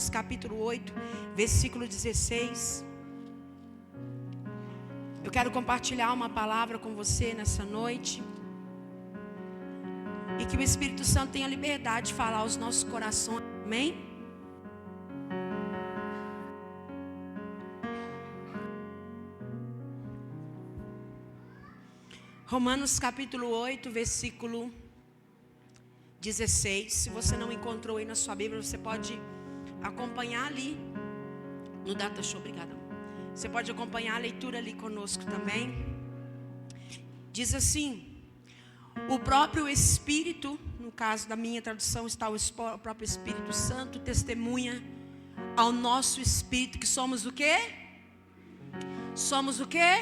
Romanos capítulo 8, versículo 16. Eu quero compartilhar uma palavra com você nessa noite. E que o Espírito Santo tenha liberdade de falar aos nossos corações. Amém? Romanos capítulo 8, versículo 16. Se você não encontrou aí na sua Bíblia, você pode acompanhar ali no Data Show. Obrigada. Você pode acompanhar a leitura ali conosco também. Diz assim: o próprio Espírito, no caso da minha tradução está o próprio Espírito Santo, testemunha ao nosso espírito que somos o quê? Somos o quê?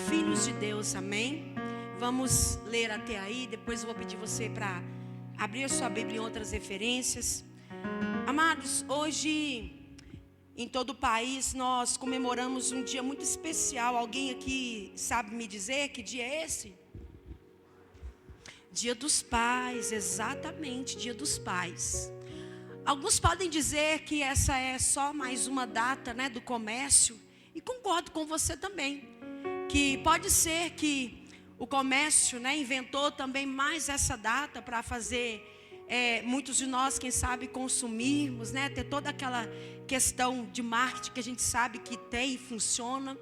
Filhos de Deus, amém? Vamos ler até aí, depois eu vou pedir você para abrir a sua Bíblia em outras referências. Amados, hoje em todo o país nós comemoramos um dia muito especial. Alguém aqui sabe me dizer que dia é esse? Dia dos Pais, exatamente, Dia dos Pais. Alguns podem dizer que essa é só mais uma data, né, do comércio, e concordo com você também, que pode ser que o comércio, né, inventou também mais essa data para fazer muitos de nós, quem sabe, consumirmos, né, ter toda aquela questão de marketing que a gente sabe que tem e funciona.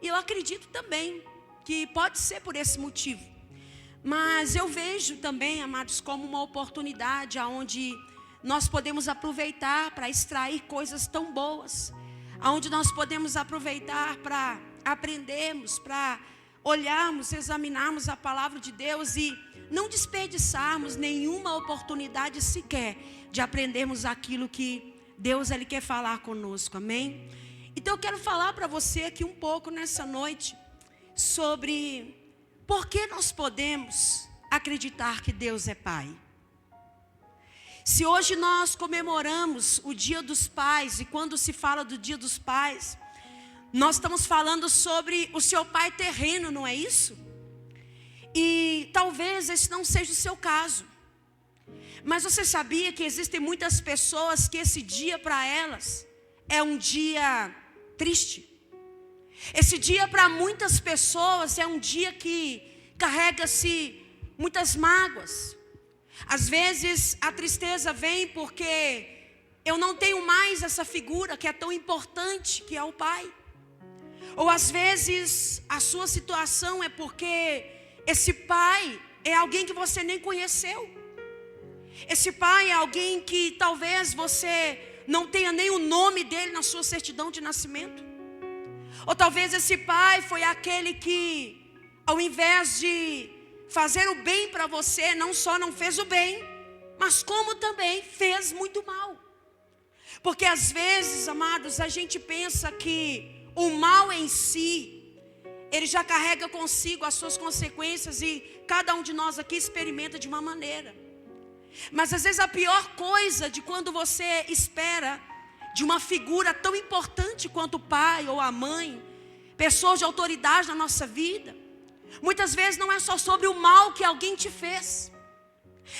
E eu acredito também que pode ser por esse motivo. Mas eu vejo também, amados, como uma oportunidade onde nós podemos aproveitar para extrair coisas tão boas, onde nós podemos aproveitar para aprendermos, para olharmos, examinarmos a palavra de Deus e não desperdiçarmos nenhuma oportunidade sequer de aprendermos aquilo que Deus ele quer falar conosco, amém? Então eu quero falar para você aqui um pouco nessa noite sobre por que nós podemos acreditar que Deus é Pai. Se hoje nós comemoramos o Dia dos Pais, e quando se fala do Dia dos Pais, nós estamos falando sobre o seu pai terreno, não é isso? E talvez esse não seja o seu caso. Mas você sabia que existem muitas pessoas que esse dia para elas é um dia triste? Esse dia para muitas pessoas é um dia que carrega-se muitas mágoas. Às vezes a tristeza vem porque eu não tenho mais essa figura que é tão importante, que é o pai. Ou às vezes a sua situação é porque esse pai é alguém que você nem conheceu. Esse pai é alguém que talvez você não tenha nem o nome dele na sua certidão de nascimento. Ou talvez esse pai foi aquele que, ao invés de fazer o bem para você, não só não fez o bem, mas como também fez muito mal. Porque às vezes, amados, a gente pensa que o mal em si, ele já carrega consigo as suas consequências e cada um de nós aqui experimenta de uma maneira. Mas às vezes a pior coisa de quando você espera de uma figura tão importante quanto o pai ou a mãe, pessoas de autoridade na nossa vida, muitas vezes não é só sobre o mal que alguém te fez,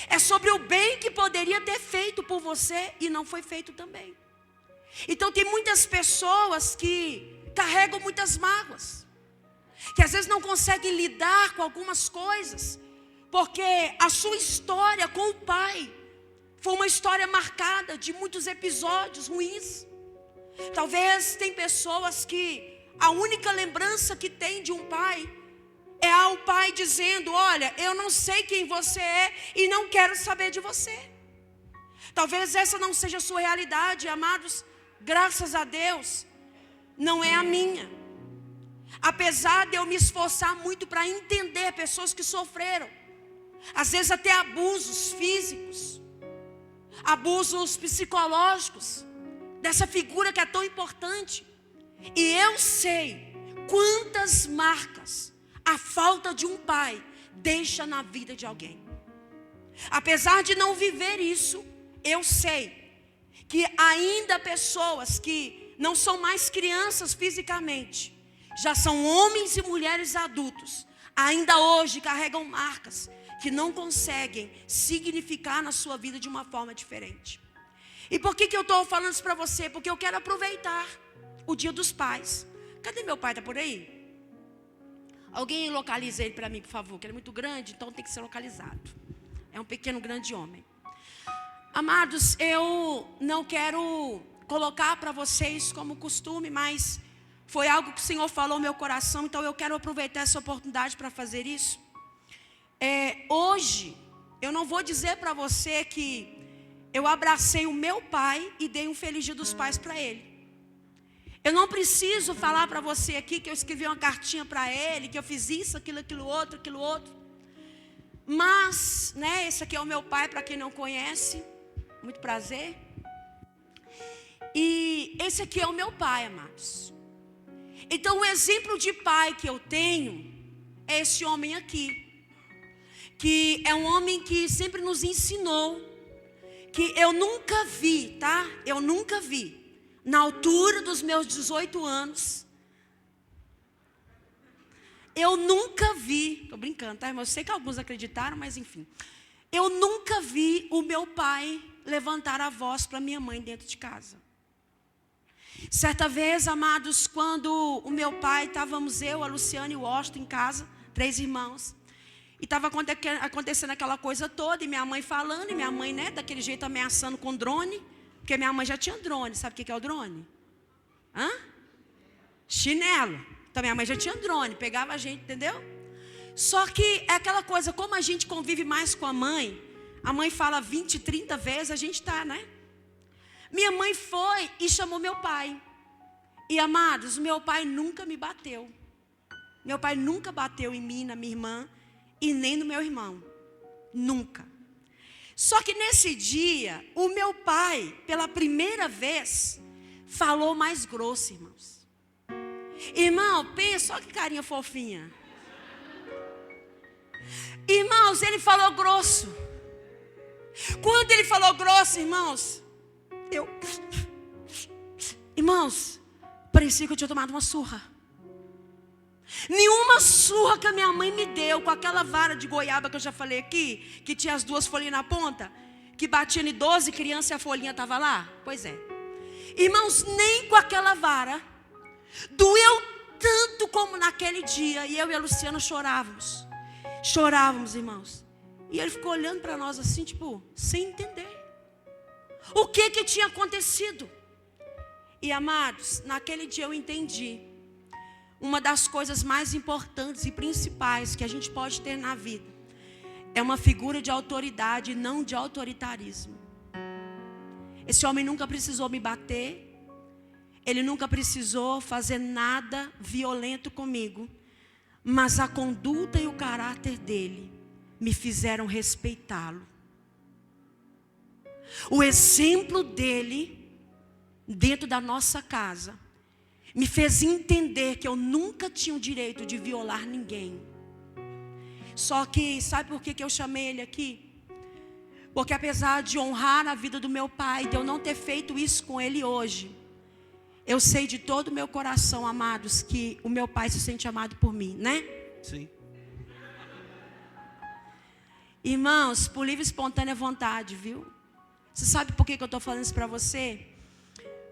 é sobre o bem que poderia ter feito por você e não foi feito também. Então tem muitas pessoas que carregam muitas mágoas, que às vezes não conseguem lidar com algumas coisas, porque a sua história com o pai foi uma história marcada de muitos episódios ruins. Talvez tem pessoas que a única lembrança que tem de um pai é ao pai dizendo: olha, eu não sei quem você é e não quero saber de você. Talvez essa não seja a sua realidade, amados. Graças a Deus, não é a minha. Apesar de eu me esforçar muito para entender pessoas que sofreram, às vezes até abusos físicos, abusos psicológicos, dessa figura que é tão importante. E eu sei quantas marcas a falta de um pai deixa na vida de alguém. Apesar de não viver isso, eu sei que ainda pessoas que não são mais crianças fisicamente, já são homens e mulheres adultos, ainda hoje carregam marcas que não conseguem significar na sua vida de uma forma diferente. E por que eu estou falando isso para você? Porque eu quero aproveitar o Dia dos Pais. Cadê meu pai? Está por aí? Alguém localiza ele para mim, por favor, que ele é muito grande, então tem que ser localizado. É um pequeno, grande homem. Amados, eu não quero colocar para vocês como costume, mas foi algo que o Senhor falou no meu coração, então eu quero aproveitar essa oportunidade para fazer isso. Hoje, eu não vou dizer para você que eu abracei o meu pai e dei um feliz Dia dos Pais para ele. Eu não preciso falar para você aqui que eu escrevi uma cartinha para ele, que eu fiz isso, aquilo outro. Mas, né, esse aqui é o meu pai, para quem não conhece, muito prazer. E esse aqui é o meu pai, amados. Então o exemplo de pai que eu tenho é esse homem aqui, que é um homem que sempre nos ensinou, que eu nunca vi, tá? Eu nunca vi, na altura dos meus 18 anos, eu nunca vi, tô brincando, tá, irmão? Eu sei que alguns acreditaram, mas enfim. Eu nunca vi o meu pai levantar a voz para minha mãe dentro de casa. Certa vez, amados, quando o meu pai, estávamos eu, a Luciana e o Washington em casa, 3 irmãos. E estava acontecendo aquela coisa toda, e minha mãe falando, e minha mãe, né, daquele jeito ameaçando com drone, porque minha mãe já tinha drone. Sabe o que é o drone? Chinelo. Então minha mãe já tinha drone, pegava a gente, entendeu? Só que é aquela coisa, como a gente convive mais com a mãe fala 20, 30 vezes, a gente tá, né? Minha mãe foi e chamou meu pai. E amados, meu pai nunca me bateu. Meu pai nunca bateu em mim, na minha irmã, e nem no meu irmão. Nunca. Só que nesse dia, o meu pai, pela primeira vez, falou mais grosso, irmãos. Irmão, pensa, olha que carinha fofinha. Irmãos, ele falou grosso. Quando ele falou grosso, irmãos, irmãos, parecia que eu tinha tomado uma surra. Nenhuma surra que a minha mãe me deu com aquela vara de goiaba que eu já falei aqui, que tinha as 2 folhinhas na ponta, que batia em 12 crianças e a folhinha estava lá. Pois é. Irmãos, nem com aquela vara doeu tanto como naquele dia. E eu e a Luciana chorávamos. Chorávamos, irmãos. E ele ficou olhando para nós assim, tipo, sem entender o que tinha acontecido. E amados, naquele dia eu entendi. Uma das coisas mais importantes e principais que a gente pode ter na vida é uma figura de autoridade, não de autoritarismo. Esse homem nunca precisou me bater. Ele nunca precisou fazer nada violento comigo. Mas a conduta e o caráter dele me fizeram respeitá-lo. O exemplo dele dentro da nossa casa me fez entender que eu nunca tinha o direito de violar ninguém. Só que, sabe por que eu chamei ele aqui? Porque apesar de honrar a vida do meu pai, de eu não ter feito isso com ele hoje, eu sei de todo o meu coração, amados, que o meu pai se sente amado por mim, né? Sim. Irmãos, por livre e espontânea vontade, viu? Você sabe por que eu estou falando isso para você?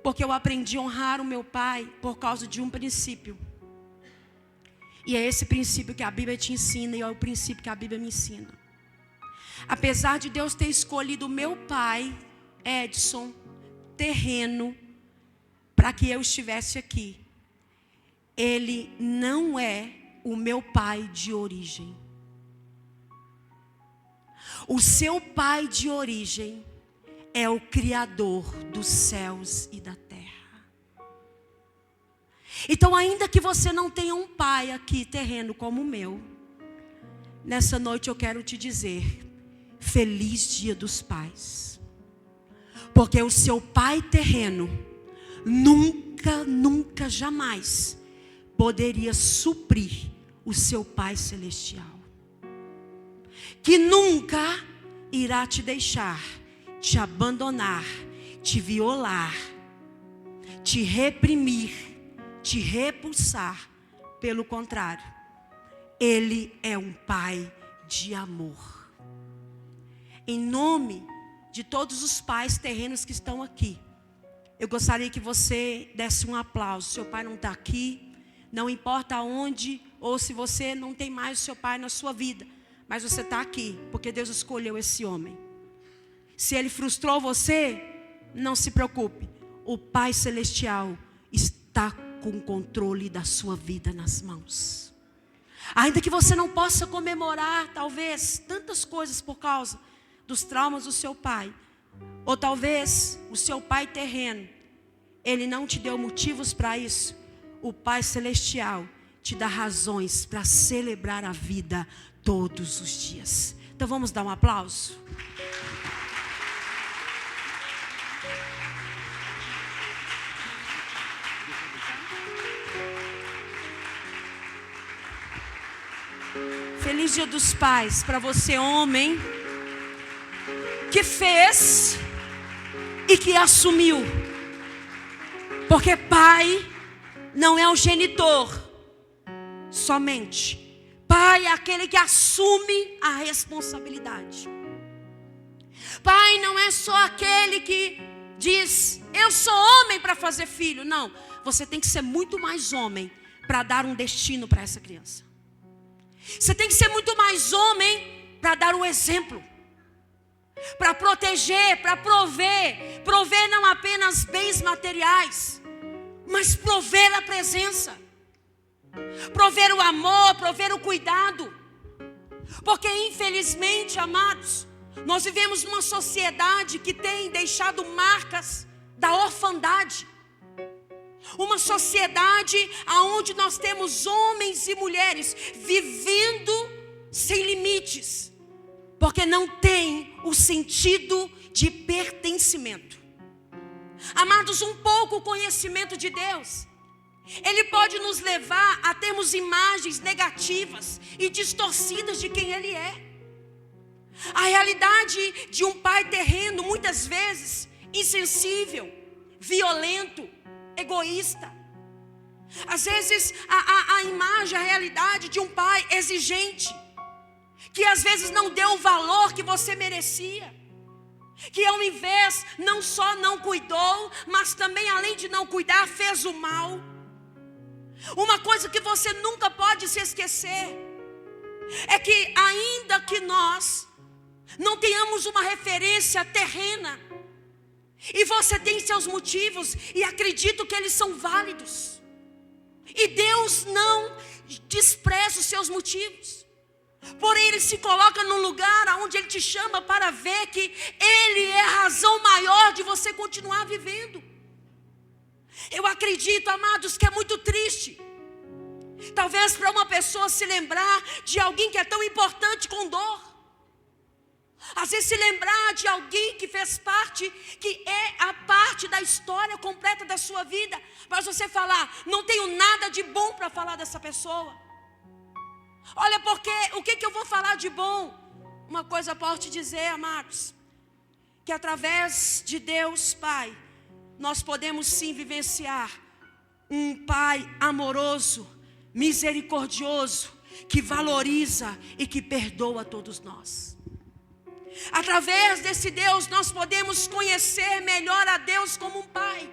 Porque eu aprendi a honrar o meu pai por causa de um princípio. E é esse princípio que a Bíblia te ensina e é o princípio que a Bíblia me ensina. Apesar de Deus ter escolhido o meu pai, Edson, terreno, para que eu estivesse aqui, ele não é o meu pai de origem. O seu pai de origem é o Criador dos céus e da terra. Então, ainda que você não tenha um pai aqui terreno como o meu, nessa noite eu quero te dizer, feliz Dia dos Pais. Porque o seu pai terreno nunca, jamais poderia suprir o seu pai celestial. Que nunca irá te deixar, te abandonar, te violar, te reprimir, te repulsar. Pelo contrário, Ele é um pai de amor. Em nome de todos os pais terrenos que estão aqui, eu gostaria que você desse um aplauso. Seu pai não está aqui, não importa onde, ou se você não tem mais o seu pai na sua vida, mas você está aqui, porque Deus escolheu esse homem. Se ele frustrou você, não se preocupe. O Pai Celestial está com o controle da sua vida nas mãos. Ainda que você não possa comemorar, talvez, tantas coisas por causa dos traumas do seu pai, ou talvez o seu pai terreno, ele não te deu motivos para isso. O Pai Celestial te dá razões para celebrar a vida todos os dias. Então vamos dar um aplauso? Feliz Dia dos Pais para você, homem, que fez e que assumiu. Porque pai não é o genitor somente. Pai é aquele que assume a responsabilidade. Pai não é só aquele que diz, eu sou homem para fazer filho. Não, você tem que ser muito mais homem para dar um destino para essa criança. Você tem que ser muito mais homem para dar o exemplo, para proteger, para prover. Prover não apenas bens materiais, mas prover a presença, prover o amor, prover o cuidado. Porque infelizmente, amados, nós vivemos numa sociedade que tem deixado marcas da orfandade. Uma sociedade onde nós temos homens e mulheres vivendo sem limites, porque não tem o sentido de pertencimento. Amados, um pouco conhecimento de Deus, ele pode nos levar a termos imagens negativas e distorcidas de quem Ele é. A realidade de um pai terreno, muitas vezes, insensível, violento, egoísta. Às vezes a imagem, a realidade de um pai exigente, que às vezes não deu o valor que você merecia, que ao invés não só não cuidou, mas também além de não cuidar, fez o mal. Uma coisa que você nunca pode se esquecer é que ainda que nós não tenhamos uma referência terrena, e você tem seus motivos, e acredito que eles são válidos, e Deus não despreza os seus motivos, porém Ele se coloca num lugar onde Ele te chama para ver que Ele é a razão maior de você continuar vivendo. Eu acredito, amados, que é muito triste, talvez para uma pessoa se lembrar de alguém que é tão importante com dor. Às vezes se lembrar de alguém que fez parte, que é a parte da história completa da sua vida, mas você falar, não tenho nada de bom para falar dessa pessoa. Olha, porque o que eu vou falar de bom? Uma coisa posso te dizer, amados, que através de Deus Pai, nós podemos sim vivenciar um Pai amoroso, misericordioso, que valoriza e que perdoa todos nós. Através desse Deus nós podemos conhecer melhor a Deus como um Pai.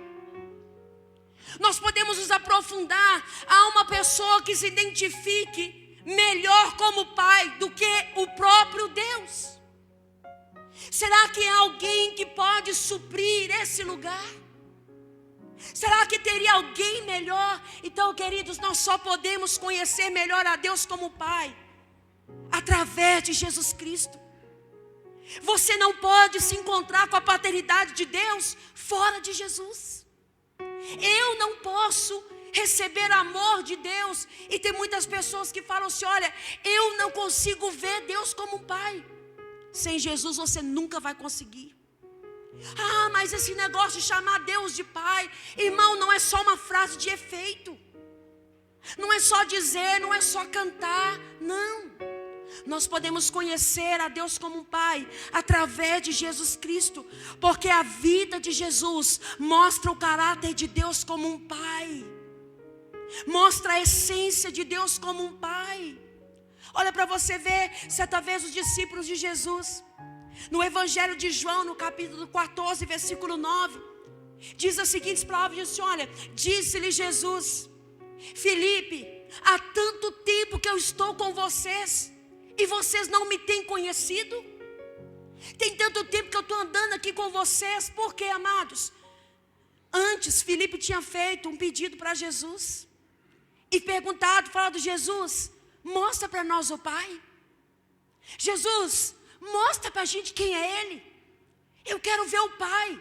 Nós podemos nos aprofundar a uma pessoa que se identifique melhor como Pai do que o próprio Deus. Será que há alguém que pode suprir esse lugar? Será que teria alguém melhor? Então, queridos, nós só podemos conhecer melhor a Deus como Pai através de Jesus Cristo. Você não pode se encontrar com a paternidade de Deus fora de Jesus. Eu não posso receber amor de Deus. E tem muitas pessoas que falam assim, olha, eu não consigo ver Deus como um Pai. Sem Jesus você nunca vai conseguir. Ah, mas esse negócio de chamar Deus de Pai, irmão, não é só uma frase de efeito. Não é só dizer, não é só cantar, não. Nós podemos conhecer a Deus como um Pai através de Jesus Cristo, porque a vida de Jesus mostra o caráter de Deus como um Pai, mostra a essência de Deus como um Pai. Olha para você ver, certa vez os discípulos de Jesus No Evangelho de João, no capítulo 14, versículo 9, diz as seguintes palavras, diz assim, olha, disse-lhe Jesus, Filipe, há tanto tempo que eu estou com vocês, e vocês não me têm conhecido? Tem tanto tempo que eu estou andando aqui com vocês, por quê, amados? Antes, Filipe tinha feito um pedido para Jesus, e perguntado, falado, Jesus, mostra para nós o Pai. Jesus, mostra para a gente quem é Ele. Eu quero ver o Pai.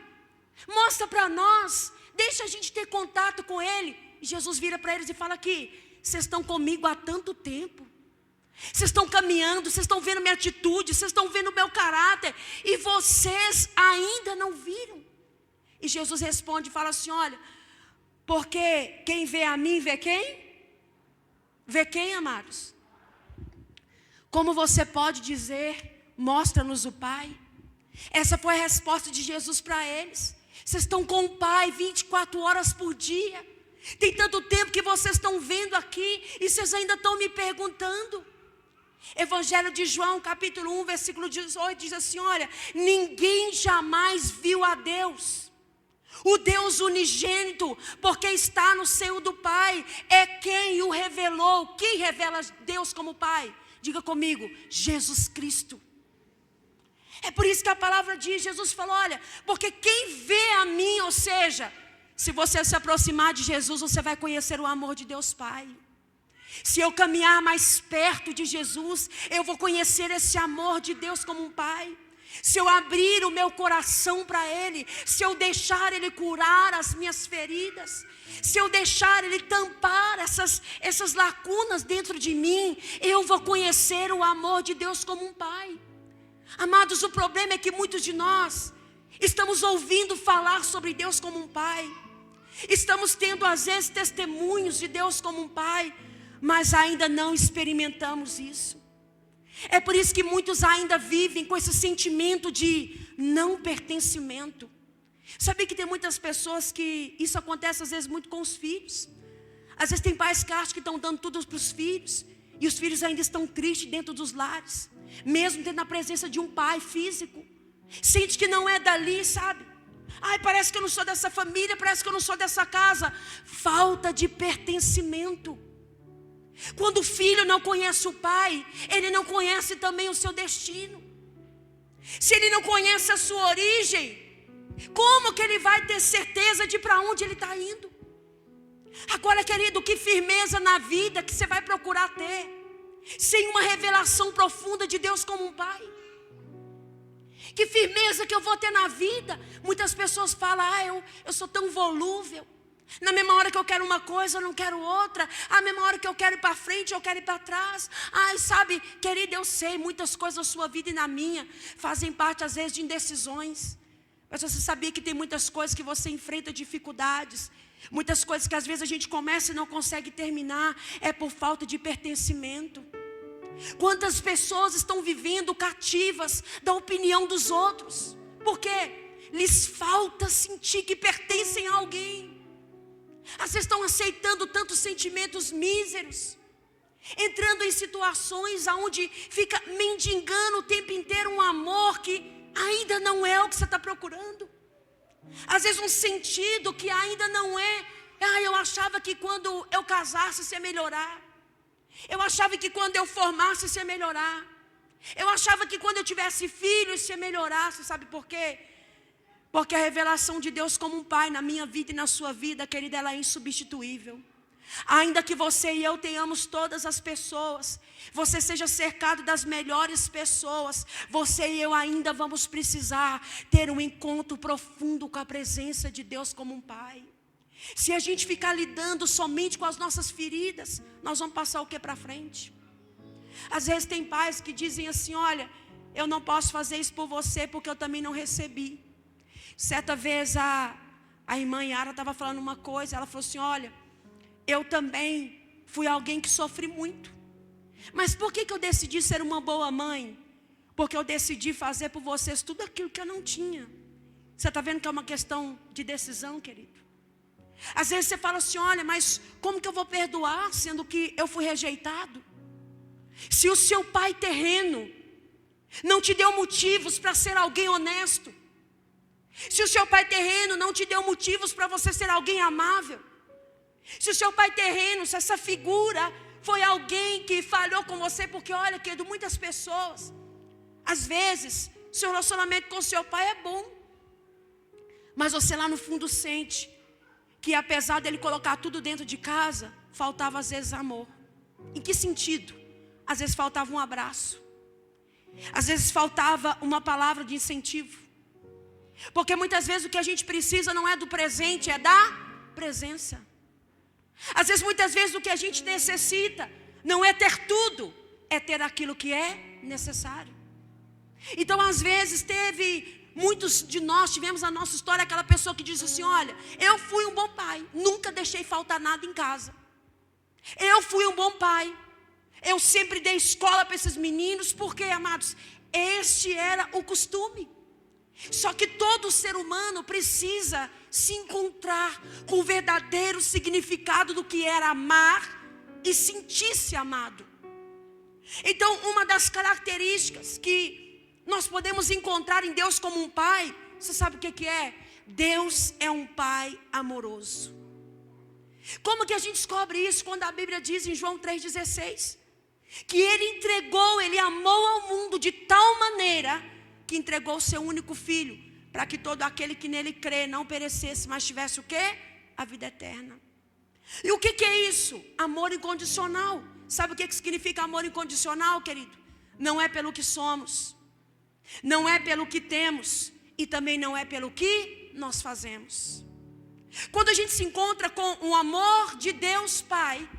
Mostra para nós, deixa a gente ter contato com Ele. E Jesus vira para eles e fala aqui, vocês estão comigo há tanto tempo. Vocês estão caminhando, vocês estão vendo minha atitude, vocês estão vendo o meu caráter, e vocês ainda não viram. E Jesus responde e fala assim, olha, porque quem vê a mim, vê quem? Vê quem, amados? Como você pode dizer, mostra-nos o Pai? Essa foi a resposta de Jesus para eles. Vocês estão com o Pai 24 horas por dia. Tem tanto tempo que vocês estão vendo aqui, e vocês ainda estão me perguntando. Evangelho de João, capítulo 1, versículo 18, diz assim, olha, ninguém jamais viu a Deus, o Deus unigênito, porque está no seio do Pai, é quem o revelou. Quem revela Deus como Pai? Diga comigo, Jesus Cristo. É por isso que a palavra diz, Jesus falou, olha, porque quem vê a mim, ou seja, se você se aproximar de Jesus, você vai conhecer o amor de Deus Pai. Se eu caminhar mais perto de Jesus, eu vou conhecer esse amor de Deus como um Pai. Se eu abrir o meu coração para Ele, se eu deixar Ele curar as minhas feridas, se eu deixar Ele tampar essas lacunas dentro de mim, eu vou conhecer o amor de Deus como um Pai. Amados, o problema é que muitos de nós estamos ouvindo falar sobre Deus como um Pai, estamos tendo às vezes testemunhos de Deus como um Pai, mas ainda não experimentamos isso. É por isso que muitos ainda vivem com esse sentimento de não pertencimento. Sabia que tem muitas pessoas que isso acontece às vezes muito com os filhos. Às vezes tem pais que acham que estão dando tudo para os filhos, e os filhos ainda estão tristes dentro dos lares, mesmo tendo a presença de um pai físico. Sente que não é dali, sabe? Ai, parece que eu não sou dessa família, parece que eu não sou dessa casa. Falta de pertencimento. Quando o filho não conhece o pai, ele não conhece também o seu destino. Se ele não conhece a sua origem, como que ele vai ter certeza de para onde ele está indo? Agora, querido, que firmeza na vida que você vai procurar ter, sem uma revelação profunda de Deus como um pai? Que firmeza que eu vou ter na vida? Muitas pessoas falam, eu sou tão volúvel. Na mesma hora que eu quero uma coisa, eu não quero outra. Na mesma hora que eu quero ir para frente, eu quero ir para trás. Ai, sabe, querida, eu sei, muitas coisas na sua vida e na minha fazem parte às vezes de indecisões. Mas você sabia que tem muitas coisas que você enfrenta dificuldades, muitas coisas que às vezes a gente começa e não consegue terminar, é por falta de pertencimento. Quantas pessoas estão vivendo cativas da opinião dos outros? Por quê? Lhes falta sentir que pertencem a alguém. Às vezes estão aceitando tantos sentimentos míseros, entrando em situações onde fica mendigando o tempo inteiro um amor que ainda não é o que você está procurando. Às vezes um sentido que ainda não é. Eu achava que quando eu casasse isso ia melhorar. Eu achava que quando eu formasse isso ia melhorar. Eu achava que quando eu tivesse filho isso ia melhorar. Você sabe por quê? Porque a revelação de Deus como um pai na minha vida e na sua vida, querida, ela é insubstituível. Ainda que você e eu tenhamos todas as pessoas, você seja cercado das melhores pessoas, você e eu ainda vamos precisar ter um encontro profundo com a presença de Deus como um pai. Se a gente ficar lidando somente com as nossas feridas, nós vamos passar o que para frente? Às vezes tem pais que dizem assim, olha, eu não posso fazer isso por você porque eu também não recebi. Certa vez a irmã Yara estava falando uma coisa, ela falou assim, olha, eu também fui alguém que sofri muito. Mas por que eu decidi ser uma boa mãe? Porque eu decidi fazer por vocês tudo aquilo que eu não tinha. Você está vendo que é uma questão de decisão, querido? Às vezes você fala assim, olha, mas como que eu vou perdoar, sendo que eu fui rejeitado? Se o seu pai terreno não te deu motivos para ser alguém honesto. Se o seu pai terreno não te deu motivos para você ser alguém amável. Se o seu pai terreno, se essa figura foi alguém que falhou com você, porque olha, querido, muitas pessoas, às vezes, seu relacionamento com seu pai é bom, mas você lá no fundo sente que apesar dele colocar tudo dentro de casa, faltava às vezes amor. Em que sentido? Às vezes faltava um abraço, às vezes faltava uma palavra de incentivo, porque muitas vezes o que a gente precisa não é do presente, é da presença. Às vezes, muitas vezes, o que a gente necessita não é ter tudo, é ter aquilo que é necessário. Então, às vezes, muitos de nós tivemos na nossa história aquela pessoa que disse assim: olha, eu fui um bom pai, nunca deixei faltar nada em casa. Eu fui um bom pai, eu sempre dei escola para esses meninos, porque, amados, este era o costume. Só que todo ser humano precisa se encontrar com o verdadeiro significado do que era amar e sentir-se amado. Então, uma das características que nós podemos encontrar em Deus como um pai, você sabe o que é? Deus é um pai amoroso. Como que a gente descobre isso? Quando a Bíblia diz em João 3,16 que Ele amou ao mundo de tal maneira que entregou o seu único filho, para que todo aquele que nele crê não perecesse, mas tivesse o quê? A vida eterna. E o que é isso? Amor incondicional. Sabe o que significa amor incondicional, querido? Não é pelo que somos, não é pelo que temos, e também não é pelo que nós fazemos. Quando a gente se encontra com o amor de Deus Pai,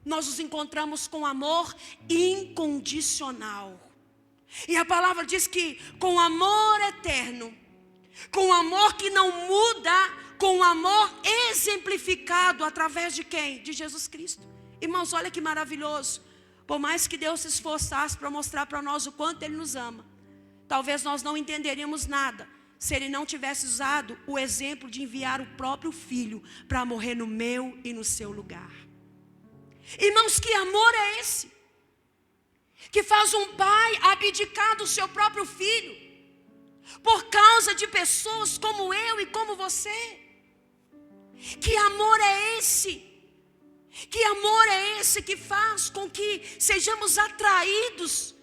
nós nos encontramos com amor incondicional. E a palavra diz que com amor eterno, com amor que não muda, com amor exemplificado através de quem? De Jesus Cristo. Irmãos, olha que maravilhoso. Por mais que Deus se esforçasse para mostrar para nós o quanto Ele nos ama, talvez nós não entenderíamos nada se Ele não tivesse usado o exemplo de enviar o próprio Filho para morrer no meu e no seu lugar. Irmãos, que amor é esse? Que faz um pai abdicar do seu próprio filho por causa de pessoas como eu e como você. Que amor é esse? Que amor é esse que faz com que sejamos atraídos,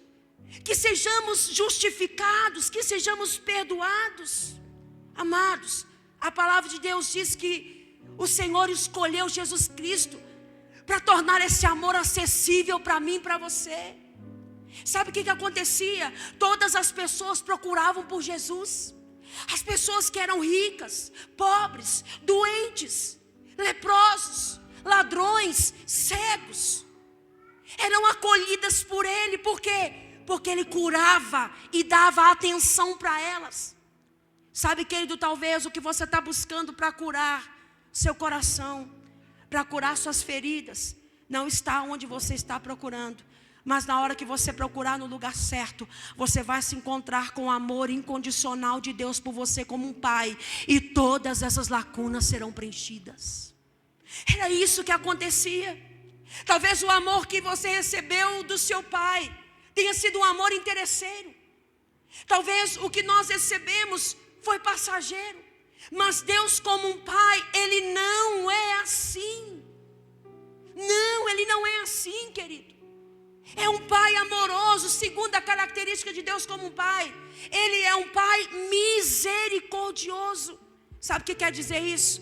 que sejamos justificados, que sejamos perdoados? Amados, a palavra de Deus diz que o Senhor escolheu Jesus Cristo para tornar esse amor acessível para mim e para você. Sabe o que acontecia? Todas as pessoas procuravam por Jesus. As pessoas que eram ricas, pobres, doentes, leprosos, ladrões, cegos, eram acolhidas por Ele. Por quê? Porque Ele curava e dava atenção para elas. Sabe, querido, talvez o que você está buscando para curar seu coração, para curar suas feridas, não está onde você está procurando. Mas na hora que você procurar no lugar certo, você vai se encontrar com o amor incondicional de Deus por você como um pai. E todas essas lacunas serão preenchidas. Era isso que acontecia. Talvez o amor que você recebeu do seu pai tenha sido um amor interesseiro. Talvez o que nós recebemos foi passageiro. Mas Deus como um pai, Ele não é assim. Não, Ele não é assim, querido. É um pai amoroso. Segunda característica de Deus como um pai, Ele é um pai misericordioso. Sabe o que quer dizer isso?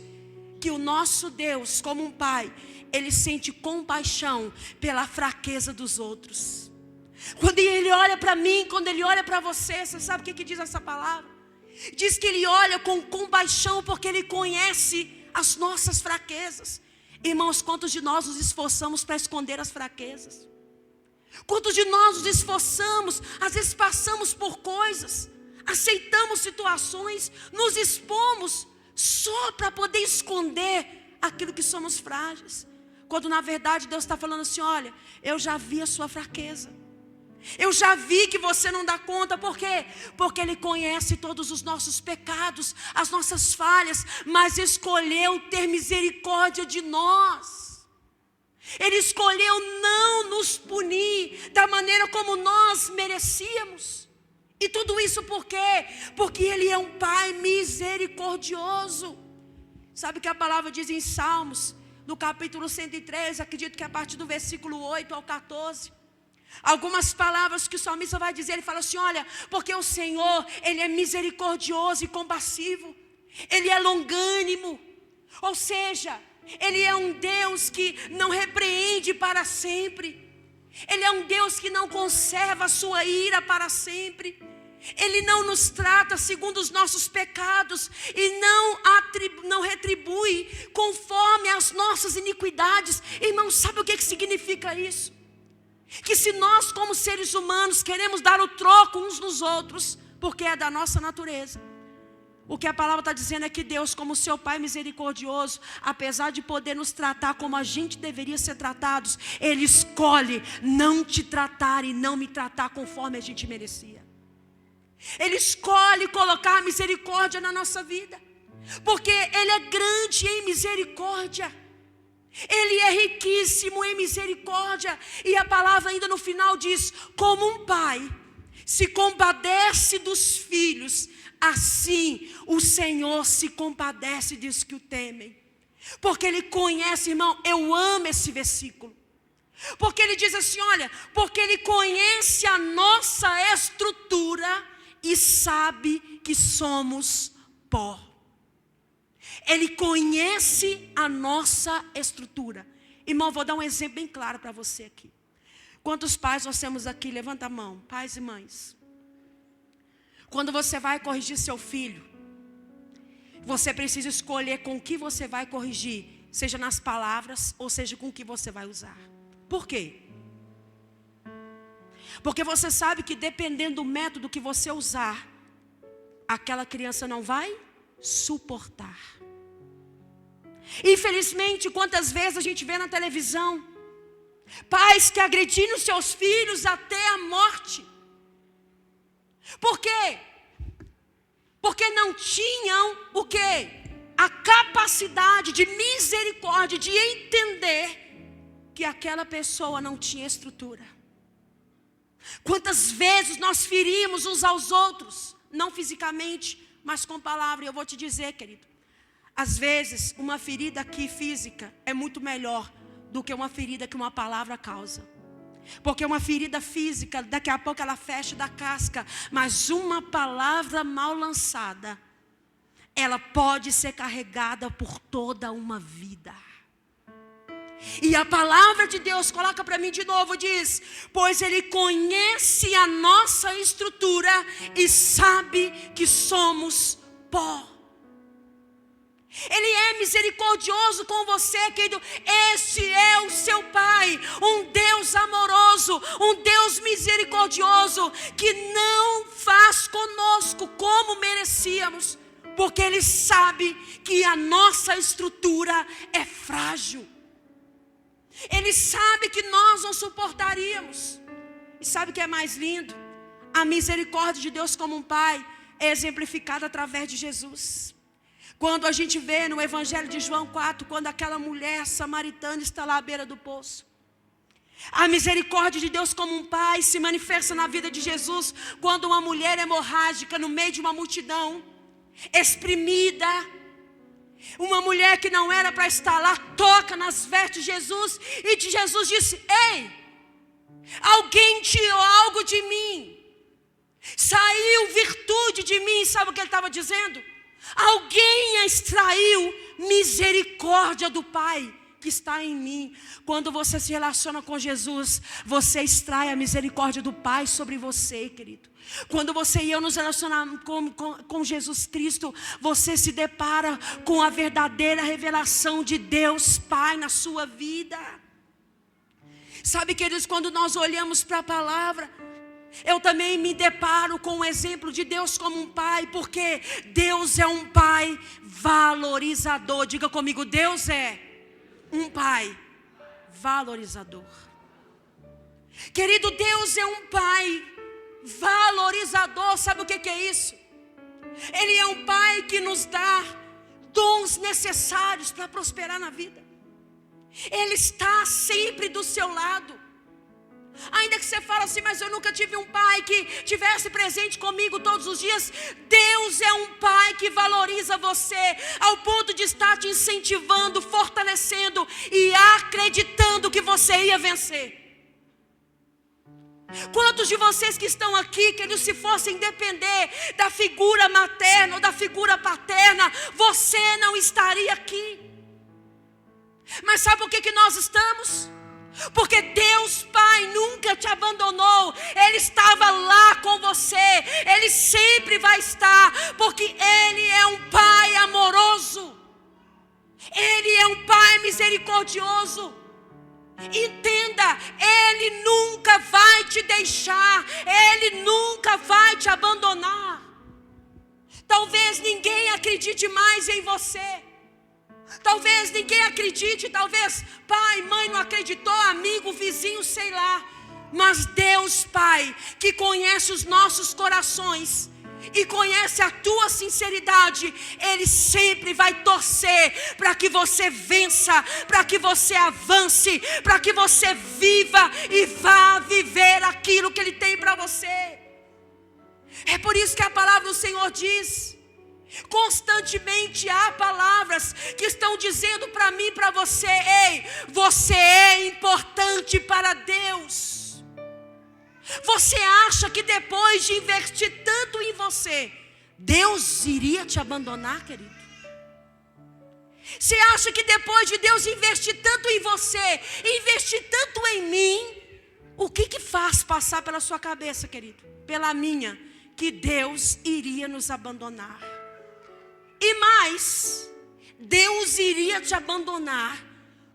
Que o nosso Deus como um pai, Ele sente compaixão pela fraqueza dos outros. Quando Ele olha para mim, quando Ele olha para você, você sabe o que diz essa palavra? Diz que Ele olha com compaixão porque Ele conhece as nossas fraquezas. Irmãos, quantos de nós nos esforçamos para esconder as fraquezas? Quantos de nós nos esforçamos, às vezes passamos por coisas, aceitamos situações, nos expomos só para poder esconder aquilo que somos frágeis. Quando na verdade Deus está falando assim: olha, eu já vi a sua fraqueza. Eu já vi que você não dá conta. Por quê? Porque Ele conhece todos os nossos pecados, as nossas falhas, mas escolheu ter misericórdia de nós. Ele escolheu não nos punir da maneira como nós merecíamos. E tudo isso por quê? Porque Ele é um Pai misericordioso. Sabe o que a palavra diz em Salmos, no capítulo 103, acredito que a partir do versículo 8 ao 14. Algumas palavras que o salmista vai dizer, ele fala assim, olha, porque o Senhor, Ele é misericordioso e compassivo. Ele é longânimo. Ou seja, Ele é um Deus que não repreende para sempre. Ele é um Deus que não conserva a sua ira para sempre. Ele não nos trata segundo os nossos pecados e não retribui conforme as nossas iniquidades. Irmão, sabe o que significa isso? Que se nós como seres humanos queremos dar o troco uns nos outros, porque é da nossa natureza, o que a palavra está dizendo é que Deus, como seu Pai misericordioso, apesar de poder nos tratar como a gente deveria ser tratados, Ele escolhe não te tratar e não me tratar conforme a gente merecia. Ele escolhe colocar misericórdia na nossa vida, porque Ele é grande em misericórdia. Ele é riquíssimo em misericórdia. E a palavra ainda no final diz, como um pai se compadece dos filhos, assim o Senhor se compadece dos que o temem. Porque Ele conhece, irmão, eu amo esse versículo. Porque Ele diz assim, olha, porque Ele conhece a nossa estrutura e sabe que somos pó. Ele conhece a nossa estrutura. Irmão, vou dar um exemplo bem claro para você aqui. Quantos pais nós temos aqui? Levanta a mão, pais e mães. Quando você vai corrigir seu filho, você precisa escolher com o que você vai corrigir, seja nas palavras ou seja com o que você vai usar. Por quê? Porque você sabe que dependendo do método que você usar, aquela criança não vai suportar. Infelizmente, quantas vezes a gente vê na televisão pais que agrediram seus filhos até a morte. Por quê? Porque não tinham o quê? A capacidade de misericórdia, de entender que aquela pessoa não tinha estrutura. Quantas vezes nós ferimos uns aos outros, não fisicamente, mas com palavra. E eu vou te dizer, querido, às vezes uma ferida aqui física é muito melhor do que uma ferida que uma palavra causa. Porque uma ferida física, daqui a pouco ela fecha da casca, mas uma palavra mal lançada, ela pode ser carregada por toda uma vida. E a palavra de Deus, coloca para mim de novo, diz, pois Ele conhece a nossa estrutura e sabe que somos pó. Ele é misericordioso com você, querido. Este é o seu Pai, um Deus amoroso, um Deus misericordioso, que não faz conosco como merecíamos, porque Ele sabe que a nossa estrutura é frágil. Ele sabe que nós não suportaríamos. E sabe o que é mais lindo? A misericórdia de Deus como um Pai é exemplificada através de Jesus. Quando a gente vê no Evangelho de João 4, quando aquela mulher samaritana está lá à beira do poço. A misericórdia de Deus como um Pai se manifesta na vida de Jesus, quando uma mulher hemorrágica no meio de uma multidão, exprimida, uma mulher que não era para estar lá, toca nas vestes de Jesus, e de Jesus disse, ei, alguém tirou algo de mim, saiu virtude de mim. Sabe o que ele estava dizendo? Alguém extraiu misericórdia do Pai que está em mim. Quando você se relaciona com Jesus, você extrai a misericórdia do Pai sobre você, querido. Quando você e eu nos relacionamos com Jesus Cristo, você se depara com a verdadeira revelação de Deus Pai na sua vida. Sabe, queridos, quando nós olhamos para a palavra, eu também me deparo com o exemplo de Deus como um Pai, porque Deus é um Pai valorizador. Diga comigo, Deus é um Pai valorizador. Querido, Deus é um Pai valorizador. Sabe o que é isso? Ele é um Pai que nos dá dons necessários para prosperar na vida. Ele está sempre do seu lado. Ainda que você fale assim, mas eu nunca tive um pai que tivesse presente comigo todos os dias. Deus é um pai que valoriza você ao ponto de estar te incentivando, fortalecendo e acreditando que você ia vencer. Quantos de vocês que estão aqui, queridos, se fossem depender da figura materna ou da figura paterna, você não estaria aqui. Mas sabe por que nós estamos? Porque Deus Pai nunca te abandonou. Ele estava lá com você. Ele sempre vai estar, porque Ele é um Pai amoroso. Ele é um Pai misericordioso. Entenda, Ele nunca vai te deixar. Ele nunca vai te abandonar. Talvez ninguém acredite mais em você. Talvez ninguém acredite, talvez pai, mãe não acreditou, amigo, vizinho, sei lá. Mas Deus Pai, que conhece os nossos corações e conhece a tua sinceridade, Ele sempre vai torcer para que você vença, para que você avance, para que você viva e vá viver aquilo que Ele tem para você. É por isso que a palavra do Senhor diz: constantemente há palavras que estão dizendo para mim e para você: ei, você é importante para Deus. Você acha que depois de investir tanto em você, Deus iria te abandonar, querido? Você acha que depois de Deus investir tanto em você, investir tanto em mim, o que faz passar pela sua cabeça, querido? Pela minha, que Deus iria nos abandonar. E mais, Deus iria te abandonar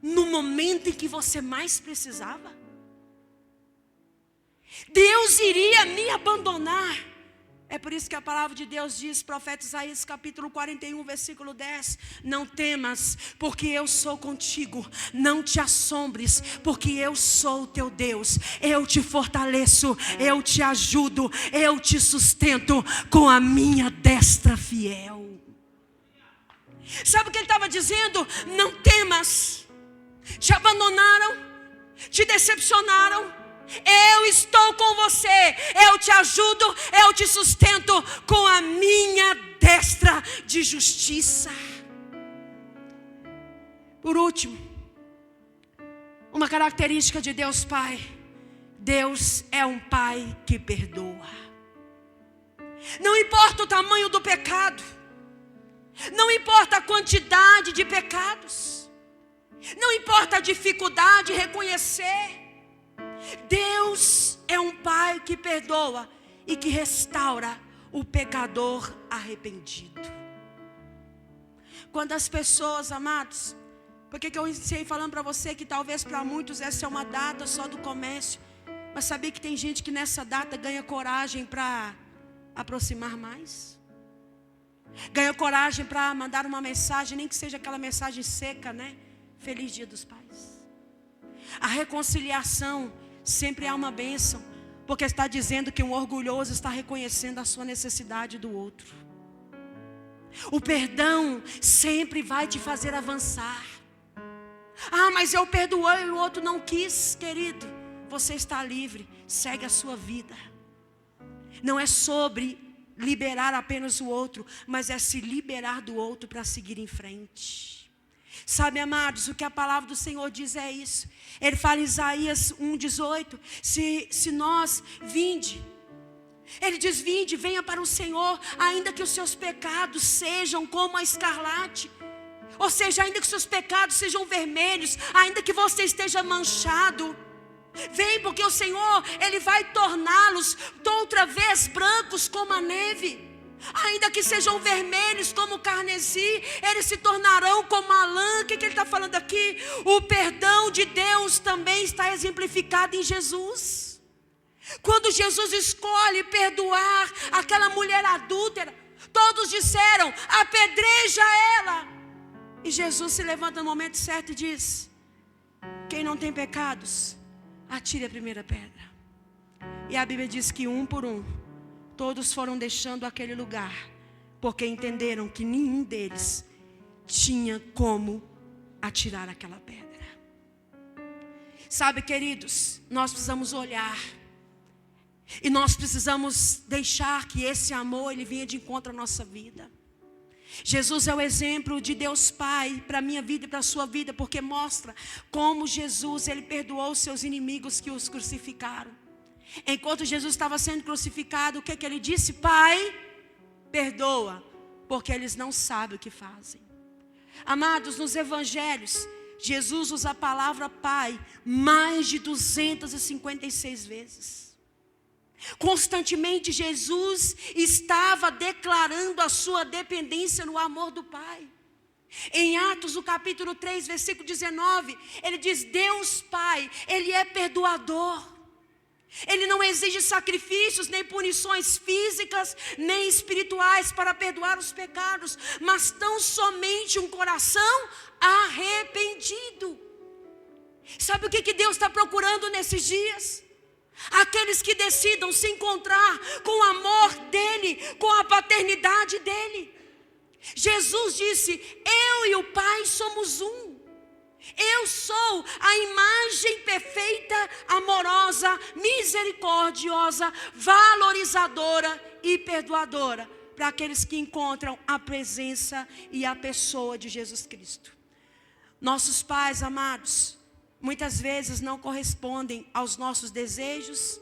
no momento em que você mais precisava? Deus iria me abandonar? É por isso que a palavra de Deus diz, profeta Isaías capítulo 41, versículo 10: não temas, porque eu sou contigo. Não te assombres, porque eu sou o teu Deus. Eu te fortaleço, eu te ajudo, eu te sustento com a minha destra fiel. Sabe o que ele estava dizendo? Não temas. Te abandonaram, te decepcionaram, eu estou com você, eu te ajudo, eu te sustento com a minha destra de justiça. Por último, uma característica de Deus Pai: Deus é um Pai que perdoa. Não importa o tamanho do pecado, não importa a quantidade de pecados, não importa a dificuldade de reconhecer, Deus é um Pai que perdoa e que restaura o pecador arrependido. Quando as pessoas, amados, porque eu iniciei falando para você que talvez para muitos essa é uma data só do comércio, mas sabia que tem gente que nessa data ganha coragem para aproximar mais? Ganha coragem para mandar uma mensagem, nem que seja aquela mensagem seca, né? Feliz Dia dos Pais. A reconciliação sempre é uma bênção, porque está dizendo que um orgulhoso está reconhecendo a sua necessidade do outro. O perdão sempre vai te fazer avançar. Ah, mas eu perdoei e o outro não quis, querido. Você está livre, segue a sua vida. Não é sobre liberar apenas o outro, mas é se liberar do outro para seguir em frente. Sabe, amados, o que a palavra do Senhor diz é isso. Ele fala em Isaías 1,18: se nós vinde, ele diz: vinde, venha para o Senhor, ainda que os seus pecados sejam como a escarlate. Ou seja, ainda que os seus pecados sejam vermelhos, ainda que você esteja manchado, vem, porque o Senhor, Ele vai torná-los outra vez brancos como a neve. Ainda que sejam vermelhos como o carnesi, eles se tornarão como a lã. O que ele está falando aqui? O perdão de Deus também está exemplificado em Jesus. Quando Jesus escolhe perdoar aquela mulher adúltera, todos disseram: apedreja ela. E Jesus se levanta no momento certo e diz: quem não tem pecados, atire a primeira pedra. E a Bíblia diz que um por um, todos foram deixando aquele lugar, porque entenderam que nenhum deles tinha como atirar aquela pedra. Sabe, queridos, nós precisamos olhar. E nós precisamos deixar que esse amor, ele venha de encontro à nossa vida. Jesus é o exemplo de Deus Pai para a minha vida e para a sua vida, porque mostra como Jesus, ele perdoou os seus inimigos que os crucificaram. Enquanto Jesus estava sendo crucificado, o que ele disse? Pai, perdoa, porque eles não sabem o que fazem. Amados, nos evangelhos, Jesus usa a palavra Pai mais de 256 vezes. Constantemente Jesus estava declarando a sua dependência no amor do Pai. Em Atos, no capítulo 3, versículo 19, ele diz: Deus Pai, Ele é perdoador. Ele não exige sacrifícios, nem punições físicas, nem espirituais para perdoar os pecados, mas tão somente um coração arrependido. Sabe o que Deus está procurando nesses dias? Aqueles que decidam se encontrar com o amor dEle, com a paternidade dEle. Jesus disse: eu e o Pai somos um. Eu sou a imagem perfeita, amorosa, misericordiosa, valorizadora e perdoadora para aqueles que encontram a presença e a pessoa de Jesus Cristo. Nossos pais amados, muitas vezes não correspondem aos nossos desejos,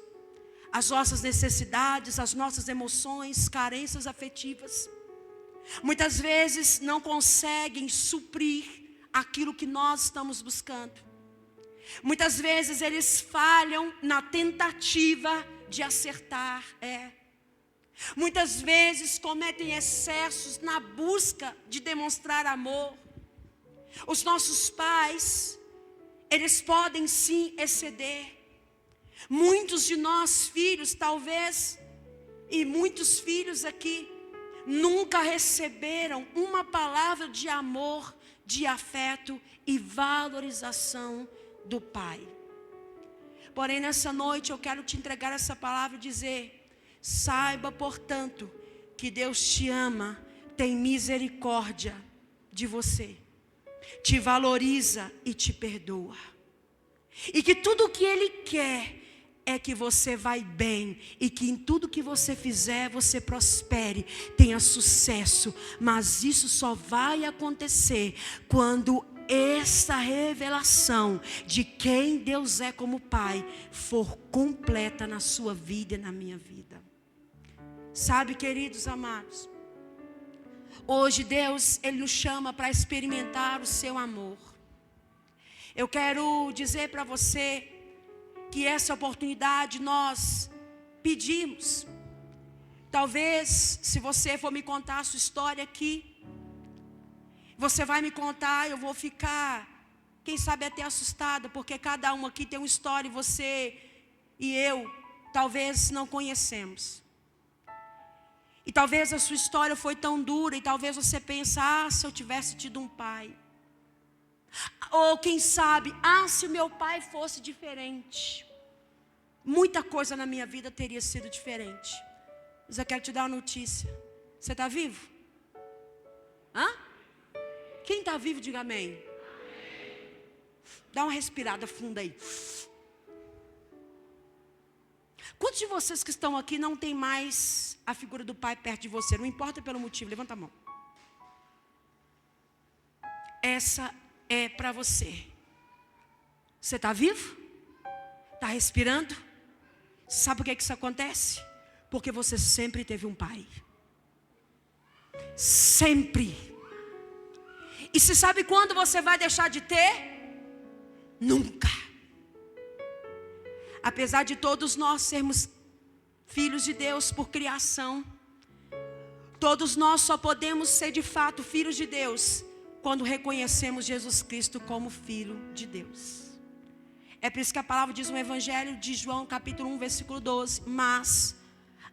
às nossas necessidades, às nossas emoções, carências afetivas. Muitas vezes não conseguem suprir aquilo que nós estamos buscando. Muitas vezes eles falham na tentativa de acertar. Muitas vezes cometem excessos na busca de demonstrar amor. Os nossos pais, eles podem sim exceder. Muitos de nós filhos, talvez, e muitos filhos aqui, nunca receberam uma palavra de amor, de afeto e valorização do Pai. Porém, nessa noite eu quero te entregar essa palavra e dizer: saiba, portanto, que Deus te ama, tem misericórdia de você, te valoriza e te perdoa. E que tudo o que Ele quer é que você vai bem, e que em tudo que você fizer, você prospere, tenha sucesso. Mas isso só vai acontecer quando essa revelação de quem Deus é como Pai for completa na sua vida e na minha vida. Sabe, queridos amados, hoje Deus, Ele nos chama para experimentar o seu amor. Eu quero dizer para você que essa oportunidade nós pedimos. Talvez, se você for me contar a sua história aqui, você vai me contar, eu vou ficar, quem sabe até assustada, porque cada um aqui tem uma história e você e eu talvez não conhecemos. E talvez a sua história foi tão dura, e talvez você pense: se eu tivesse tido um pai. Ou quem sabe, se o meu pai fosse diferente, muita coisa na minha vida teria sido diferente. Mas eu quero te dar uma notícia: você está vivo? Quem está vivo, diga amém. Dá uma respirada funda aí. Quantos de vocês que estão aqui não tem mais a figura do pai perto de você? Não importa pelo motivo, levanta a mão. Essa é para você. Você está vivo? Está respirando? Sabe por que isso acontece? Porque você sempre teve um pai. Sempre. E se sabe quando você vai deixar de ter? Nunca. Apesar de todos nós sermos filhos de Deus por criação, todos nós só podemos ser de fato filhos de Deus quando reconhecemos Jesus Cristo como Filho de Deus. É por isso que a palavra diz no Evangelho de João, capítulo 1, versículo 12: mas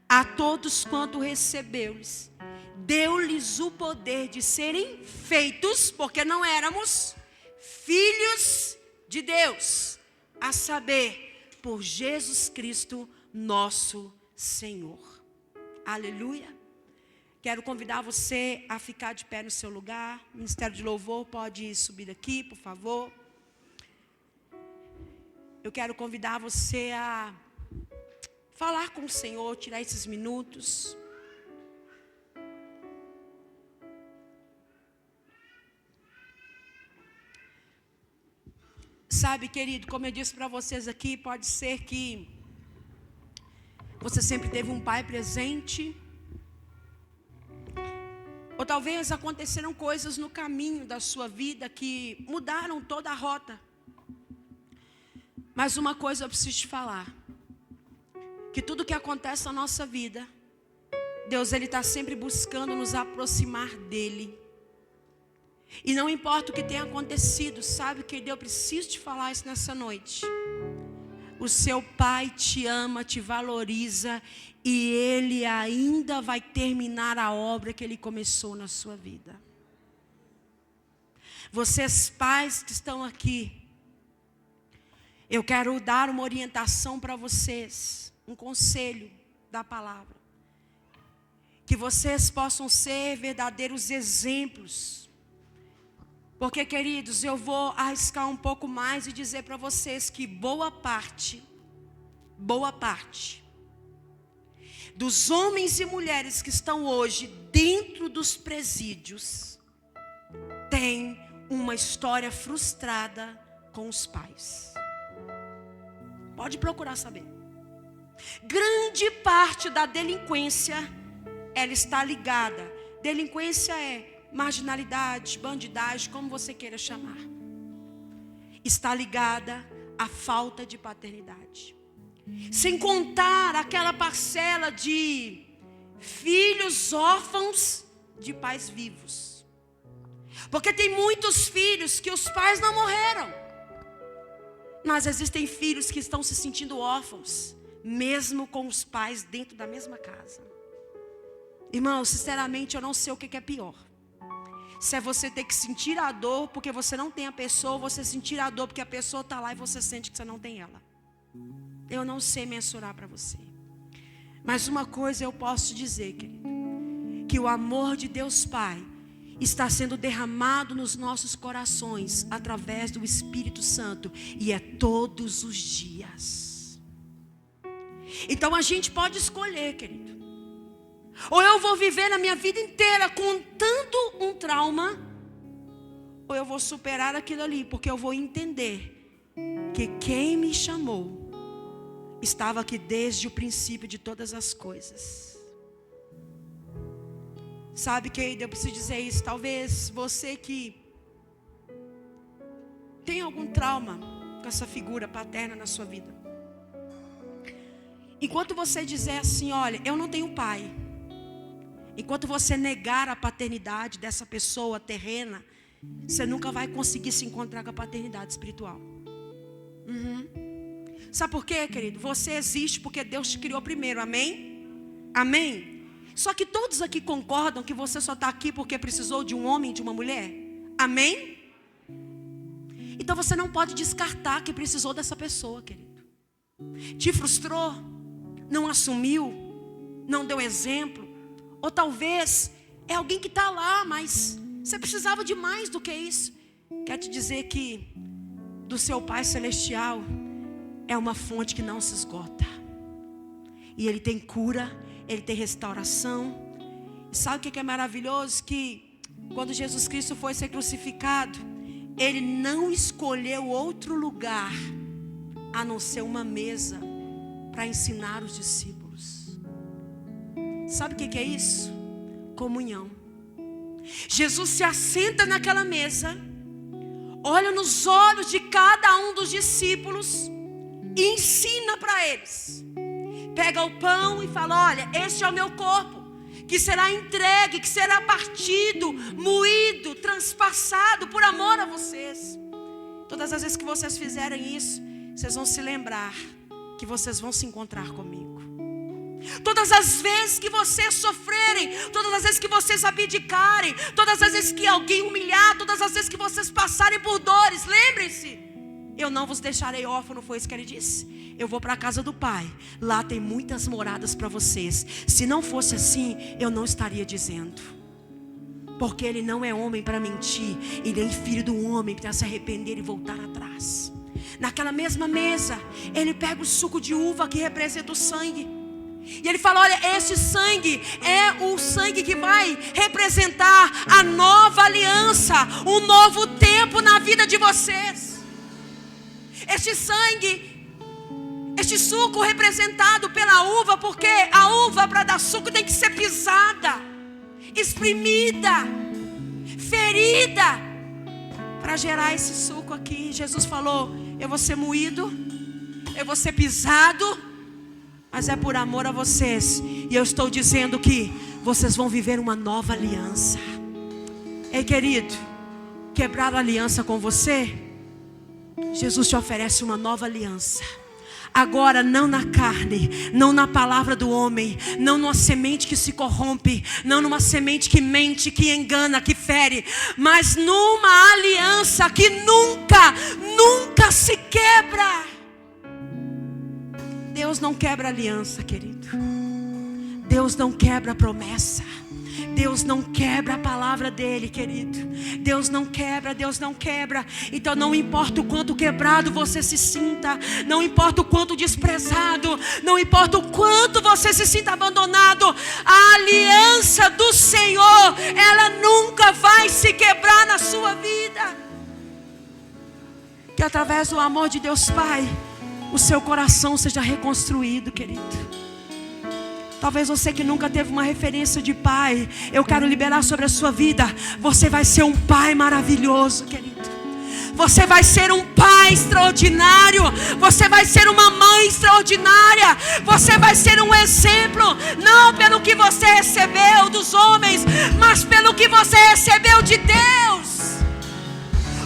a todos quanto recebeu-lhes, deu-lhes o poder de serem feitos, porque não éramos, filhos de Deus, a saber, por Jesus Cristo nosso Senhor. Aleluia. Quero convidar você a ficar de pé no seu lugar. O Ministério de Louvor pode subir aqui, por favor. eu quero convidar você a falar com o Senhor, tirar esses minutos. Sabe, querido, como eu disse para vocês aqui, pode ser que você sempre teve um pai presente, ou talvez aconteceram coisas no caminho da sua vida que mudaram toda a rota. Mas uma coisa eu preciso te falar, que tudo que acontece na nossa vida, Deus ele está sempre buscando nos aproximar dele. E não importa o que tenha acontecido, sabe, querido, eu preciso te falar isso nessa noite. O seu pai te ama, te valoriza, e ele ainda vai terminar a obra que ele começou na sua vida. Vocês pais que estão aqui, eu quero dar uma orientação para vocês, um conselho da palavra. Que vocês possam ser verdadeiros exemplos. Porque, queridos, eu vou arriscar um pouco mais e dizer para vocês que boa parte dos homens e mulheres que estão hoje dentro dos presídios tem uma história frustrada com os pais. Pode procurar saber. Grande parte da delinquência, ela está ligada. Delinquência é marginalidade, bandidagem, como você queira chamar, está ligada à falta de paternidade. Sem contar aquela parcela de filhos órfãos de pais vivos. Porque tem muitos filhos que os pais não morreram, mas existem filhos que estão se sentindo órfãos, mesmo com os pais dentro da mesma casa. Irmão, sinceramente eu não sei o que é pior. Se é você ter que sentir a dor porque você não tem a pessoa, ou você sentir a dor porque a pessoa está lá e você sente que você não tem ela. Eu não sei mensurar para você. Mas uma coisa eu posso dizer, querido, que o amor de Deus Pai está sendo derramado nos nossos corações através do Espírito Santo, e é todos os dias. Então a gente pode escolher, querido. Ou eu vou viver a minha vida inteira contando um trauma, ou eu vou superar aquilo ali, porque eu vou entender que quem me chamou estava aqui desde o princípio de todas as coisas. Sabe, querido, eu preciso dizer isso. Talvez você que tem algum trauma com essa figura paterna na sua vida, enquanto você dizer assim, olha, eu não tenho pai, enquanto você negar a paternidade dessa pessoa terrena, você nunca vai conseguir se encontrar com a paternidade espiritual. Sabe por quê, querido? Você existe porque Deus te criou primeiro, amém? Amém? Só que todos aqui concordam que você só está aqui porque precisou de um homem e de uma mulher, amém? Então você não pode descartar que precisou dessa pessoa, querido. Te frustrou, não assumiu, não deu exemplo. Ou talvez é alguém que está lá, mas você precisava de mais do que isso. Quer te dizer que do seu Pai Celestial é uma fonte que não se esgota. E Ele tem cura, Ele tem restauração. E sabe o que é maravilhoso? Que quando Jesus Cristo foi ser crucificado, Ele não escolheu outro lugar a não ser uma mesa para ensinar os discípulos. Sabe o que é isso? Comunhão. Jesus se assenta naquela mesa, olha nos olhos de cada um dos discípulos e ensina para eles. Pega o pão e fala, olha, este é o meu corpo, que será entregue, que será partido, moído, transpassado por amor a vocês. Todas as vezes que vocês fizerem isso, vocês vão se lembrar que vocês vão se encontrar comigo. Todas as vezes que vocês sofrerem, todas as vezes que vocês abdicarem, todas as vezes que alguém humilhar, todas as vezes que vocês passarem por dores, lembrem-se, eu não vos deixarei órfão, foi isso que ele disse. Eu vou para a casa do Pai, lá tem muitas moradas para vocês. Se não fosse assim, eu não estaria dizendo. Porque Ele não é homem para mentir, e nem filho do homem para se arrepender e voltar atrás. naquela mesma mesa, ele pega o suco de uva que representa o sangue. E ele fala: olha, esse sangue é o sangue que vai representar a nova aliança, um novo tempo na vida de vocês. Este sangue, este suco representado pela uva, porque a uva para dar suco tem que ser pisada, espremida, ferida, para gerar esse suco aqui. Jesus falou: eu vou ser moído, eu vou ser pisado, mas é por amor a vocês. E eu estou dizendo que vocês vão viver uma nova aliança. Ei, querido, quebrar a aliança com você, Jesus te oferece uma nova aliança. Agora não na carne, não na palavra do homem, não numa semente que se corrompe, não numa semente que mente, que engana, que fere, mas numa aliança que nunca se quebra. Deus não quebra aliança, querido. Deus não quebra a promessa. Deus não quebra a palavra dele, querido. Deus não quebra, Deus não quebra. Então não importa o quanto quebrado você se sinta, não importa o quanto desprezado, não importa o quanto você se sinta abandonado, a aliança do Senhor, ela nunca vai se quebrar na sua vida. Que através do amor de Deus Pai, o seu coração seja reconstruído, querido. Talvez você que nunca teve uma referência de pai, eu quero liberar sobre a sua vida. Você vai ser um pai maravilhoso, querido. Você vai ser um pai extraordinário. Você vai ser uma mãe extraordinária. Você vai ser um exemplo, não pelo que você recebeu dos homens, mas pelo que você recebeu de Deus.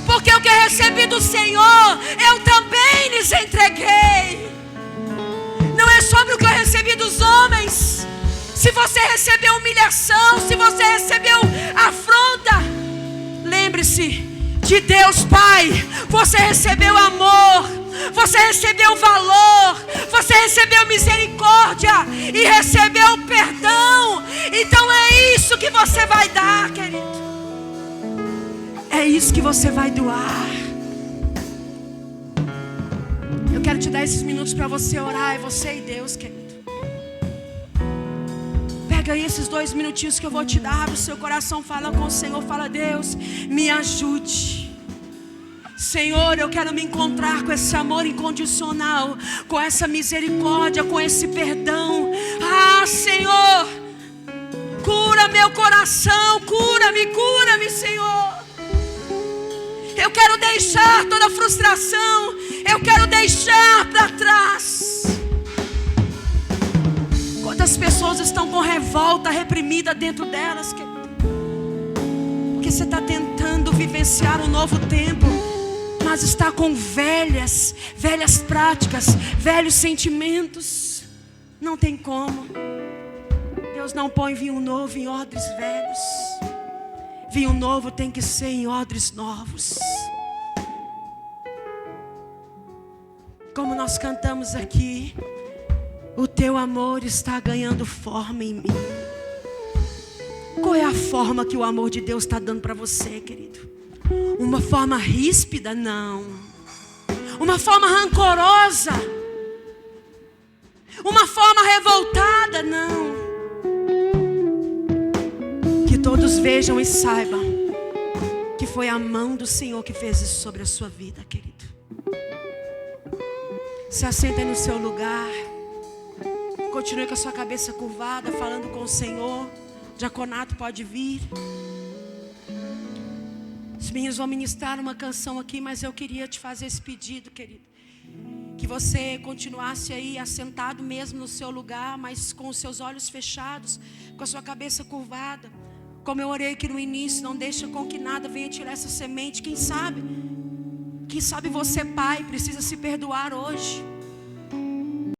Porque o que eu recebi do Senhor, eu também lhes entreguei. Não é sobre o que eu recebi dos homens. Se você recebeu humilhação, se você recebeu afronta, lembre-se de Deus Pai. Você recebeu amor, você recebeu valor, você recebeu misericórdia e recebeu perdão. Então é isso que você vai dar, querido. É isso que você vai doar. Eu quero te dar esses minutos para você orar. É você e Deus, querido. Pega aí esses 2 minutinhos que eu vou te dar. Abre o seu coração, fala com o Senhor. Fala: Deus, me ajude. Senhor, eu quero me encontrar com esse amor incondicional, com essa misericórdia, com esse perdão. Ah, Senhor, cura meu coração. Cura-me, Senhor. Eu quero deixar toda a frustração. Eu quero deixar para trás. Quantas pessoas estão com revolta reprimida dentro delas, querido? Porque você está tentando vivenciar um novo tempo, mas está com velhas práticas, velhos sentimentos. Não tem como. Deus não põe vinho novo em odres velhos. Vinho novo tem que ser em odres novos. Como nós cantamos aqui, o teu amor está ganhando forma em mim. Qual é a forma que o amor de Deus está dando para você, querido? Uma forma ríspida? Não. Uma forma rancorosa? Uma forma revoltada? Não. Que todos vejam e saibam que foi a mão do Senhor que fez isso sobre a sua vida, querido. Se assenta no seu lugar. Continue com a sua cabeça curvada, falando com o Senhor. Diaconato pode vir. Os meninos vão ministrar uma canção aqui, mas eu queria te fazer esse pedido, querido. Que você continuasse aí assentado mesmo no seu lugar, mas com os seus olhos fechados, com a sua cabeça curvada. Como eu orei aqui no início, não deixa com que nada venha tirar essa semente. Quem sabe você, pai, precisa se perdoar hoje.